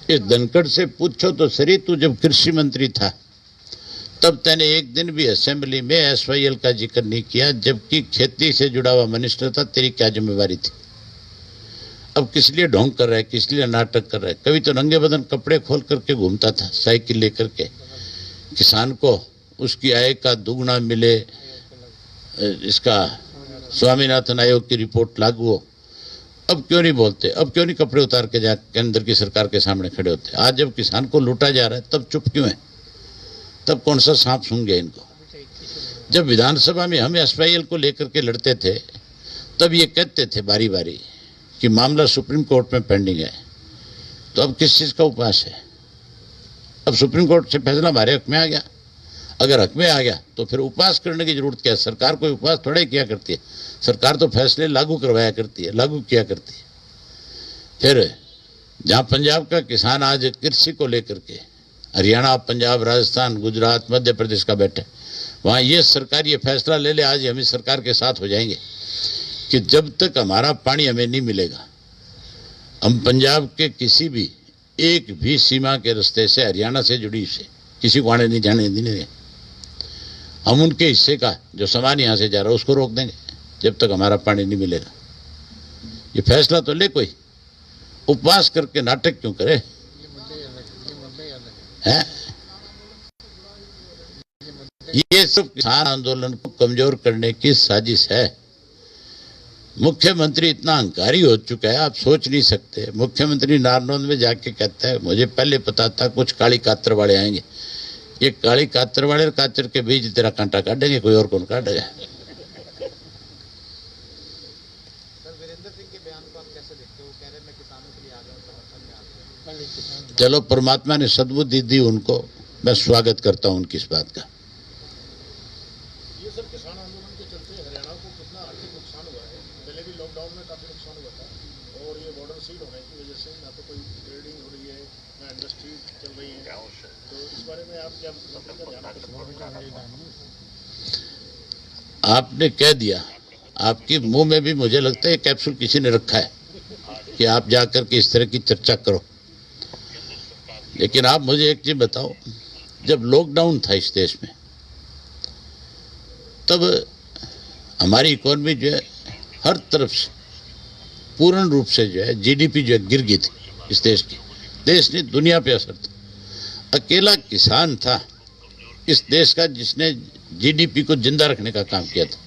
इस धनखड़ से पूछो तो सही, तू जब कृषि मंत्री था तब तैने एक दिन भी असेंबली में एसवाईएल का जिक्र नहीं किया, जबकि खेती से जुड़ा हुआ मिनिस्टर था। तेरी क्या जिम्मेवारी थी? अब किस लिए ढोंग कर रहा है, किस लिए नाटक कर रहा है? कभी तो नंगे बदन कपड़े खोल करके घूमता था साइकिल लेकर के, किसान को उसकी आय का दुगना मिले, इसका स्वामीनाथन आयोग की रिपोर्ट लागू हो। अब क्यों नहीं बोलते? अब क्यों नहीं कपड़े उतार के जा केंद्र की सरकार के सामने खड़े होते? आज जब किसान को लूटा जा रहा है तब चुप क्यों है? तब कौन सा सांप सूंघ गया इनको? जब विधानसभा में हम एसवाईएल को लेकर के लड़ते थे तब ये कहते थे बारी बारी कि मामला सुप्रीम कोर्ट में पेंडिंग है। तो अब किस चीज का उपवास है? अब सुप्रीम कोर्ट से फैसला हमारे हक में आ गया। अगर हक में आ गया तो फिर उपवास करने की जरूरत क्या है? सरकार कोई उपवास थोड़ा ही किया करती है। सरकार तो फैसले लागू करवाया करती है, लागू किया करती है। फिर जहां पंजाब का किसान आज कृषि को लेकर के हरियाणा, पंजाब, राजस्थान, गुजरात, मध्य प्रदेश का बैठे, वहां ये सरकार ये फैसला ले ले, आज हम इस सरकार के साथ हो जाएंगे कि जब तक हमारा पानी हमें नहीं मिलेगा, हम पंजाब के किसी भी एक भी सीमा के रास्ते से, हरियाणा से जुड़ी से किसी को आने नहीं जाने देंगे। हम उनके हिस्से का जो सामान यहां से जा रहा है उसको रोक देंगे जब तक हमारा पानी नहीं मिलेगा। ये फैसला तो ले कोई, उपवास करके नाटक क्यों करे? है ये सब किसान आंदोलन को कमजोर करने की साजिश है। मुख्यमंत्री इतना अहंकारी हो चुका है, आप सोच नहीं सकते। मुख्यमंत्री नारनौंद में जाके कहता है मुझे पहले पता था कुछ काली कातर वाले आएंगे। ये काली कातर वाले और कातर के बीच तेरा कांटा काटेंगे, कोई और कौन काटेगा? चलो, परमात्मा ने सद्बुद्धि दी उनको, मैं स्वागत करता हूं उनकी इस बात का। ये सब किसान आंदोलन के चलते हरियाणा को कितना आर्थिक नुकसान हुआ है। पहले भी लॉकडाउन में काफी नुकसान हुआ था और ये बॉर्डर सील होने की वजह से ना तो कोई ट्रेडिंग हो रही है ना इंडस्ट्री चल रही है। तो इस बारे में आप क्या आपने कह दिया, आपके मुंह में भी मुझे लगता है कैप्सूल किसी ने रखा है कि आप जाकर के इस तरह की चर्चा करो। लेकिन आप मुझे एक चीज बताओ, जब लॉकडाउन था इस देश में तब हमारी इकोनॉमी जो है हर तरफ से पूर्ण रूप से जो है जीडीपी जो है गिर गई थी इस देश की। देश ने दुनिया पे असर था। अकेला किसान था इस देश का जिसने जीडीपी को जिंदा रखने का काम किया था।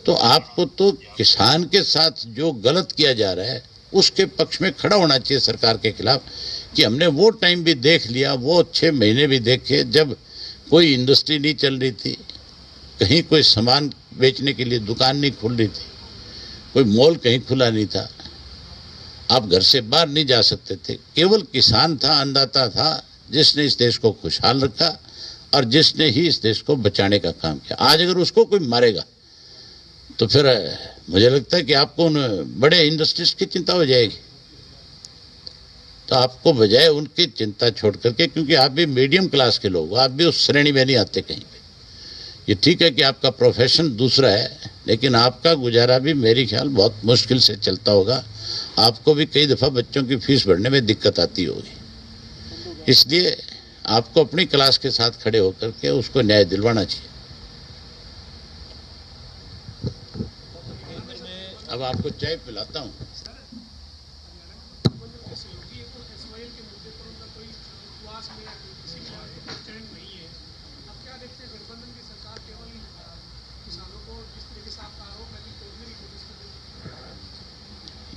तो आपको तो किसान के साथ जो गलत किया जा रहा है उसके पक्ष में खड़ा होना चाहिए सरकार के खिलाफ कि हमने वो टाइम भी देख लिया, वो 6 महीने भी देखे जब कोई इंडस्ट्री नहीं चल रही थी, कहीं कोई सामान बेचने के लिए दुकान नहीं खुल रही थी, कोई मॉल कहीं खुला नहीं था, आप घर से बाहर नहीं जा सकते थे। केवल किसान था, अन्नदाता था, जिसने इस देश को खुशहाल रखा और जिसने ही इस देश को बचाने का काम किया। आज अगर उसको कोई मारेगा तो फिर मुझे लगता है कि आपको उन बड़े इंडस्ट्रीज की चिंता हो जाएगी। तो आपको बजाय उनकी चिंता छोड़ करके, क्योंकि आप भी मीडियम क्लास के लोग, आप भी उस श्रेणी में नहीं आते कहीं पे। ये ठीक है कि आपका प्रोफेशन दूसरा है, लेकिन आपका गुजारा भी मेरी ख्याल बहुत मुश्किल से चलता होगा। आपको भी कई दफ़ा बच्चों की फीस भरने में दिक्कत आती होगी। इसलिए आपको अपनी क्लास के साथ खड़े होकर के उसको न्याय दिलवाना चाहिए। अब आपको चाय पिलाता हूँ।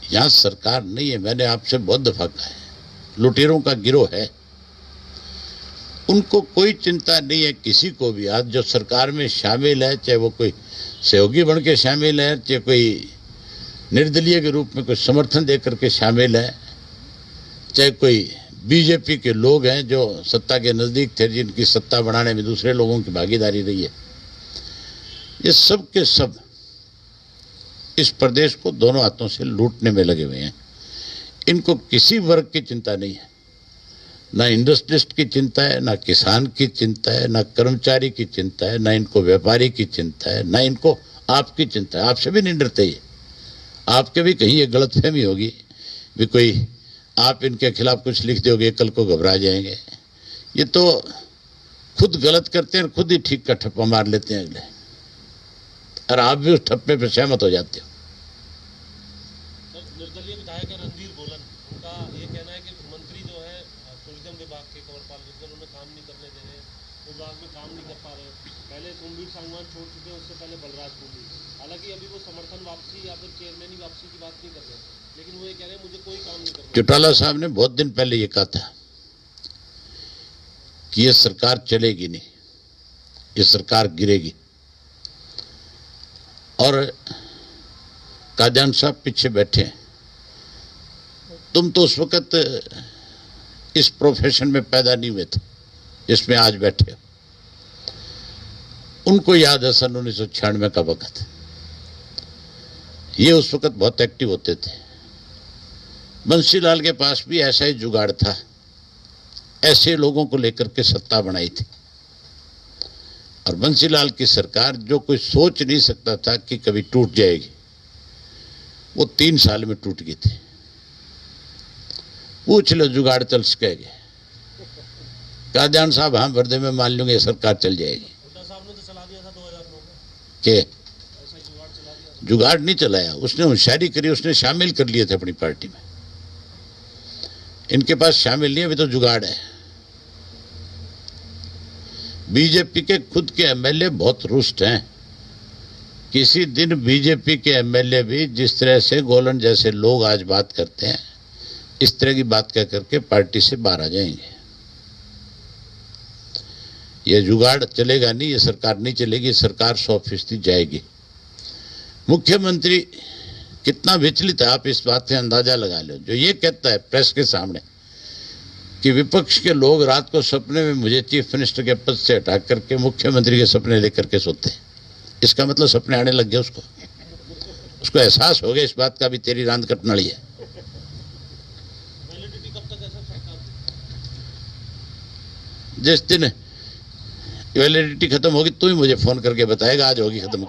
यहाँ सरकार नहीं है, मैंने आपसे बहुत दफा कहा है, लुटेरों का गिरोह है। उनको कोई चिंता नहीं है किसी को भी। आज जो सरकार में शामिल है, चाहे वो कोई सहयोगी बन के शामिल है, चाहे कोई निर्दलीय के रूप में कोई समर्थन देकर के शामिल है, चाहे कोई बीजेपी के लोग हैं जो सत्ता के नजदीक थे, जिनकी सत्ता बनाने में दूसरे लोगों की भागीदारी रही है, ये सब के सब इस प्रदेश को दोनों हाथों से लूटने में लगे हुए हैं। इनको किसी वर्ग की चिंता नहीं है, ना इंडस्ट्रिस्ट की चिंता है, ना किसान की चिंता है, ना कर्मचारी की चिंता है, ना इनको व्यापारी की चिंता है, ना इनको आपकी चिंता है। आपसे भी नहीं डरते ये। आपके भी कहीं ये गलतफहमी होगी भी कोई आप इनके खिलाफ कुछ लिख दोगे कल को घबरा जाएंगे। ये तो खुद गलत करते हैं, खुद ही ठीक का ठप्पा मार लेते हैं अगले, और आप भी उस ठप्पे पर सहमत हो जाते हो। निर्दलीय विधायक है रणधीर गोलन, उनका ये कहना है कि मंत्री जो है टूरिज्म विभाग के कंवरपाल गुर्जर उन्हें काम नहीं करने दे रहे, विभाग में काम नहीं कर पा रहे। पहले सुमवीर सांगवान छोड़ चुके हैं, उससे पहले बलराज कुंडी। हालांकि अभी वो समर्थन वापसी या फिर चेयरमैनी वापसी की बात नहीं कर रहे, लेकिन वो ये कह रहे हैं मुझे कोई काम नहीं करना। चौटाला साहब ने बहुत दिन पहले ये कहा था कि ये सरकार चलेगी नहीं, ये सरकार गिरेगी, और कादियान साहब पीछे बैठे हैं। तुम तो उस वक्त इस प्रोफेशन में पैदा नहीं हुए थे जिसमें आज बैठे हो। उनको याद है सन 1996 का वक्त, ये उस वक्त बहुत एक्टिव होते थे। बंसीलाल के पास भी ऐसा ही जुगाड़ था, ऐसे लोगों को लेकर के सत्ता बनाई थी, और बंसीलाल की सरकार जो कोई सोच नहीं सकता था कि कभी टूट जाएगी, वो 3 साल में टूट गई थी। पूछ लो जुगाड़ चल सके गए। कादियान साहब हाँ भर दे में मान लूंगे सरकार चल जाएगी। साहब ने तो चला दिया था 2009 में, के ऐसा जुगाड़ चला दिया। जुगाड़ नहीं चलाया, उसने होशियारी करी, उसने शामिल कर लिए थे अपनी पार्टी में। इनके पास शामिल नहीं, अभी तो जुगाड़ है। बीजेपी के खुद के एमएलए बहुत रुष्ट हैं। किसी दिन बीजेपी के एमएलए भी जिस तरह से गोलन जैसे लोग आज बात करते हैं, इस तरह की बात कह करके पार्टी से बाहर आ जाएंगे। यह जुगाड़ चलेगा नहीं, ये सरकार नहीं चलेगी, सरकार 100% जाएगी। मुख्यमंत्री कितना विचलित है आप इस बात से अंदाजा लगा लो। जो ये कहता है प्रेस के सामने कि विपक्ष के लोग रात को सपने में मुझे चीफ मिनिस्टर के पद से हटा करके मुख्यमंत्री के सपने लेकर के सोते हैं, इसका मतलब सपने आने लग गए उसको एहसास हो गया इस बात का भी तेरी रांद कटनाड़ी है। वैलिडिटी कब तक है सर सरकार की? जिस दिन वैलिडिटी खत्म होगी तू ही मुझे फोन करके बताएगा, आज होगी खत्म।